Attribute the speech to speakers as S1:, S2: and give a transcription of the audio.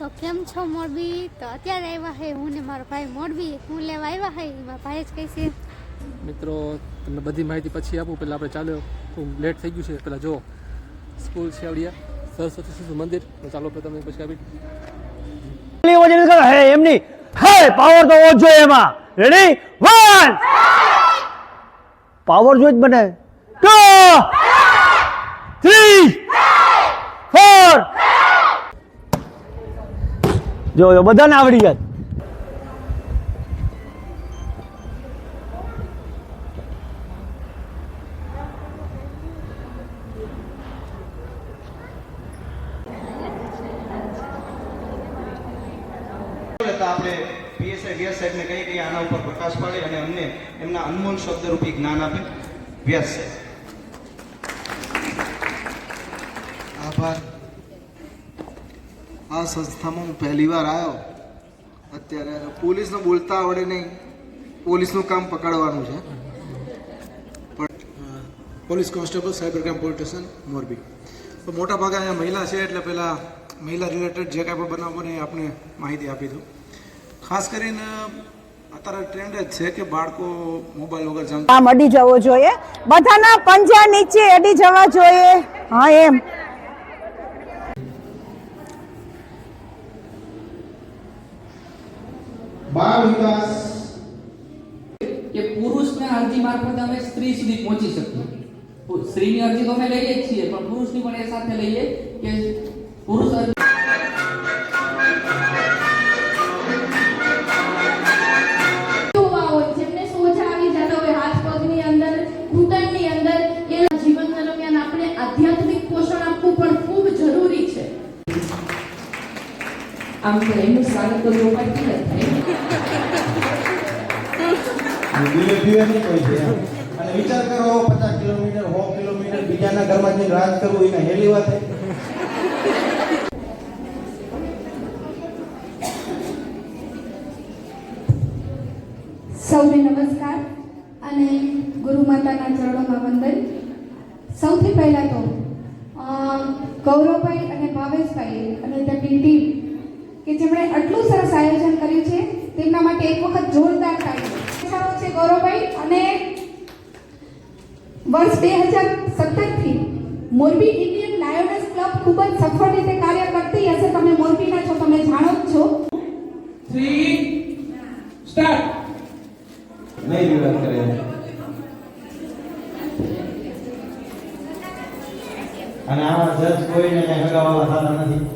S1: તો કેમ છો મોરબી? તો અત્યારે આવ્યા હે હું ને મારો ભાઈ મોરબી. હું લેવા આવ્યા હે એમાં ભાઈ જ કહે છે.
S2: મિત્રો તમને બધી માહિતી પછી આપું. પહેલાં આપણે ચાલો, લેટ થઈ ગયું છે. પહેલાં જો સ્કૂલ છે આવડિયા સરસ્વતી શિશુ મંદિર. તો ચાલો તમને પછી આપી
S3: એમની હે પાવર તો ઓછો એમાં. રેડી 1 પાવર જોઈ જ બને 2 3 4 જો બધાને આવડી જાય.
S4: આપણે પીએસઆઈ વ્યાસ સાહેબને કહીએ કે આના ઉપર પ્રકાશ પાડે અને અમને એમના અનમોલ શબ્દરૂપી જ્ઞાન આપે. વ્યાસ સાહેબ.
S5: આભાર. આ સંસ્થામાં હું પહેલી વાર આવ્યો. અત્યારે પોલીસને બોલતા આવડે નહીં, પોલીસનું કામ પકડવાનું છે. પણ police constable cyber crime police station Morbi. તો મોટા ભાગે અહીંયા મહિલા છે એટલે પહેલાં મહિલા રિલેટેડ જે કાંઈ પણ બનાવો ને એ આપણે માહિતી આપી દઉં. ખાસ કરીને અત્યારે ટ્રેન્ડ જ છે કે બાળકો મોબાઈલ વગર જમતા
S6: આમ અડી જવો જોઈએ, બધાના પંજા નીચે અડી જવા જોઈએ. હા એમ
S4: બાળ વિકાસ
S7: કે પુરુષને અરજી મારફતે અમે સ્ત્રી સુધી પહોંચી શકીએ. સ્ત્રીની અરજી તો અમે લઈએ જ છીએ, પણ પુરુષની પણ એ સાથે લઈએ કે પુરુષ આમ તો એનું સ્વાગત તો ચોપાટી જ થાય.
S4: અને વિચાર કરો 50 કિલોમીટર 100 કિલોમીટર બીજાના ઘરમાં જઈને રાજ કરવું એને હેલી વાત છે.
S8: સૌને નમસ્કાર અને ગુરુ માતાના ચરણોમાં વંદન. સૌથી પહેલા તો ગૌરવભાઈ અને ભાવેશભાઈ અને તેમની ટીમ કે જેમણે આટલું સરસ આયોજન કર્યું છે તેમના માટે એક વખત જોરદાર તાળીઓ છે. ગૌરવભાઈ અને વર્ષ 2017 થી મોરબી ઇન્ડિયન લાયોનેસ ક્લબ ખૂબ જ સફળ રીતે કાર્ય કરતી હશે. તમે મોરબીના છો, તમે જાણો જ છો.
S7: 3 સ્ટાર્ટ.
S4: નહીં વિવાદ કરે અને આમાં જજ કોઈને કઈ હગાવવા થતા નથી.